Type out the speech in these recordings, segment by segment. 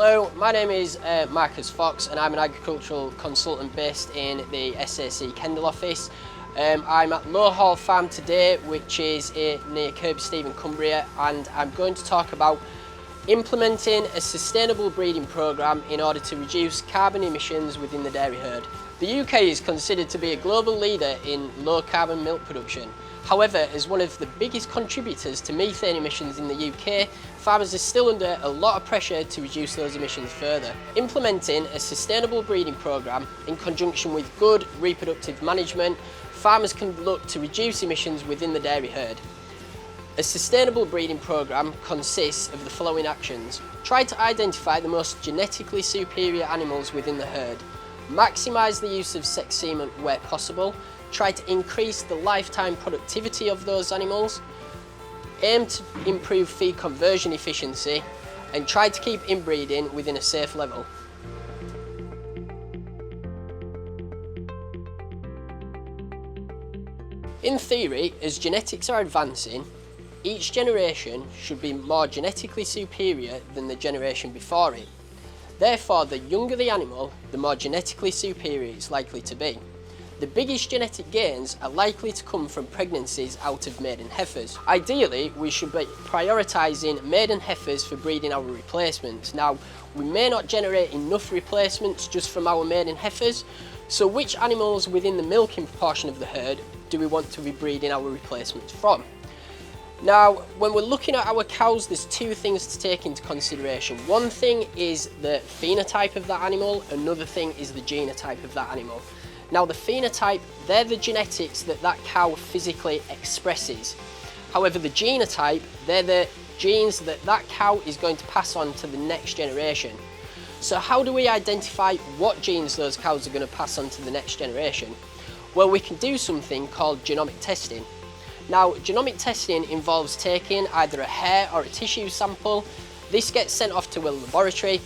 Hello, my name is Marcus Fox and I'm an agricultural consultant based in the SAC Kendal office. I'm at Lawhall Farm today, which is near Kirby Stephen, Cumbria, and I'm going to talk about implementing a sustainable breeding programme in order to reduce carbon emissions within the dairy herd. The UK is considered to be a global leader in low carbon milk production. However, as one of the biggest contributors to methane emissions in the UK, farmers are still under a lot of pressure to reduce those emissions further. Implementing a sustainable breeding programme in conjunction with good reproductive management, farmers can look to reduce emissions within the dairy herd. A sustainable breeding programme consists of the following actions. Try to identify the most genetically superior animals within the herd. Maximise the use of sex semen where possible. Try to increase the lifetime productivity of those animals. Aim to improve feed conversion efficiency and try to keep inbreeding within a safe level. In theory, as genetics are advancing, each generation should be more genetically superior than the generation before it. Therefore, the younger the animal, the more genetically superior it's likely to be. The biggest genetic gains are likely to come from pregnancies out of maiden heifers. Ideally, we should be prioritising maiden heifers for breeding our replacements. Now, we may not generate enough replacements just from our maiden heifers, so which animals within the milking portion of the herd do we want to be breeding our replacements from? Now, when we're looking at our cows, there's two things to take into consideration. One thing is the phenotype of that animal, another thing is the genotype of that animal. Now, the phenotype, they're the genetics that cow physically expresses. However, the genotype, they're the genes that cow is going to pass on to the next generation. So how do we identify what genes those cows are going to pass on to the next generation? Well, we can do something called genomic testing. Now, genomic testing involves taking either a hair or a tissue sample. This gets sent off to a laboratory,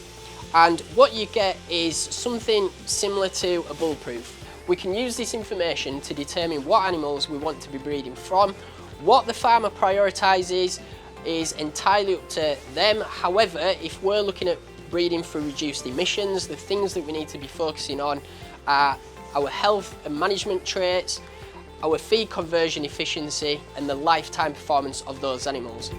and what you get is something similar to a bulletproof. We can use this information to determine what animals we want to be breeding from. What the farmer prioritises is entirely up to them. However, if we're looking at breeding for reduced emissions, the things that we need to be focusing on are our health and management traits, our feed conversion efficiency, and the lifetime performance of those animals.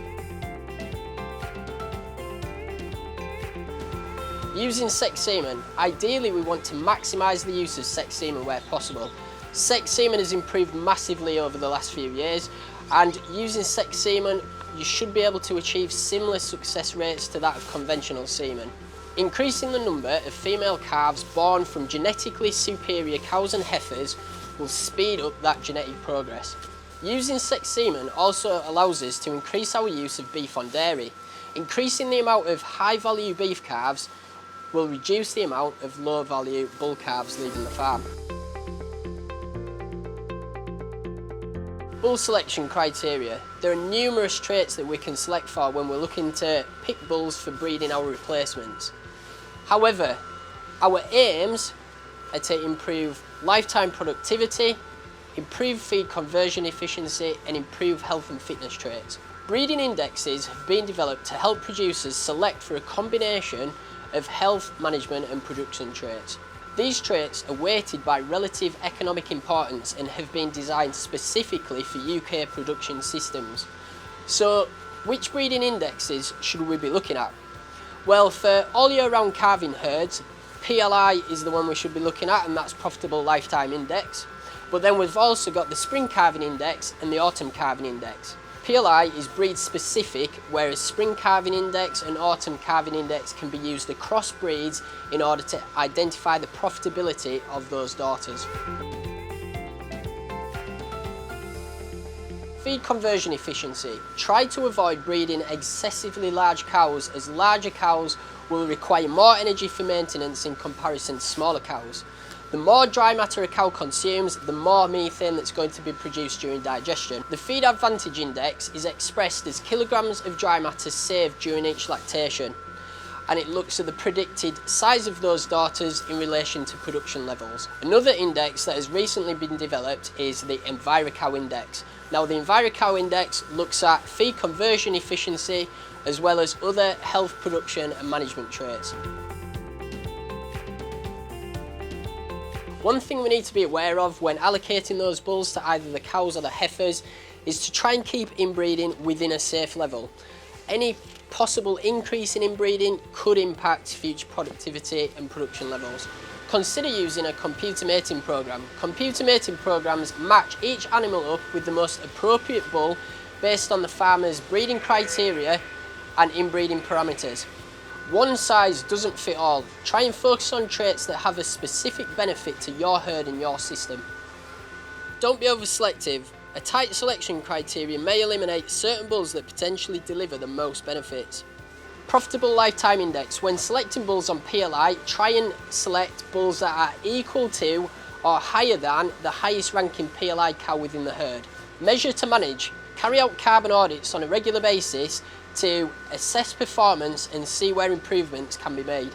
Using sex semen, ideally we want to maximise the use of sex semen where possible. Sex semen has improved massively over the last few years, and using sex semen you should be able to achieve similar success rates to that of conventional semen. Increasing the number of female calves born from genetically superior cows and heifers will speed up that genetic progress. Using sex semen also allows us to increase our use of beef on dairy. Increasing the amount of high value beef calves will reduce the amount of low value bull calves leaving the farm. Bull selection criteria. There are numerous traits that we can select for when we're looking to pick bulls for breeding our replacements. However, our aims are to improve lifetime productivity, improve feed conversion efficiency, and improve health and fitness traits. Breeding indexes have been developed to help producers select for a combination of health, management and production traits. These traits are weighted by relative economic importance and have been designed specifically for UK production systems. So, which breeding indexes should we be looking at? Well, for all year round calving herds, PLI is the one we should be looking at, and that's Profitable Lifetime Index. But then we've also got the Spring Calving Index and the Autumn Calving Index. PLI is breed specific, whereas Spring Calving Index and Autumn Calving Index can be used across breeds in order to identify the profitability of those daughters. Feed conversion efficiency. Try to avoid breeding excessively large cows, as larger cows will require more energy for maintenance in comparison to smaller cows. The more dry matter a cow consumes, the more methane that's going to be produced during digestion. The Feed Advantage Index is expressed as kilograms of dry matter saved during each lactation, and it looks at the predicted size of those daughters in relation to production levels. Another index that has recently been developed is the EnviroCow Index. Now, the EnviroCow Index looks at feed conversion efficiency as well as other health, production and management traits. One thing we need to be aware of when allocating those bulls to either the cows or the heifers is to try and keep inbreeding within a safe level. Any possible increase in inbreeding could impact future productivity and production levels. Consider using a computer mating program. Computer mating programs match each animal up with the most appropriate bull based on the farmer's breeding criteria and inbreeding parameters. One size doesn't fit all. Try and focus on traits that have a specific benefit to your herd and your system. Don't be over-selective. A tight selection criteria may eliminate certain bulls that potentially deliver the most benefits. Profitable lifetime index. When selecting bulls on PLI, try and select bulls that are equal to or higher than the highest ranking PLI cow within the herd. Measure to manage. Carry out carbon audits on a regular basis to assess performance and see where improvements can be made.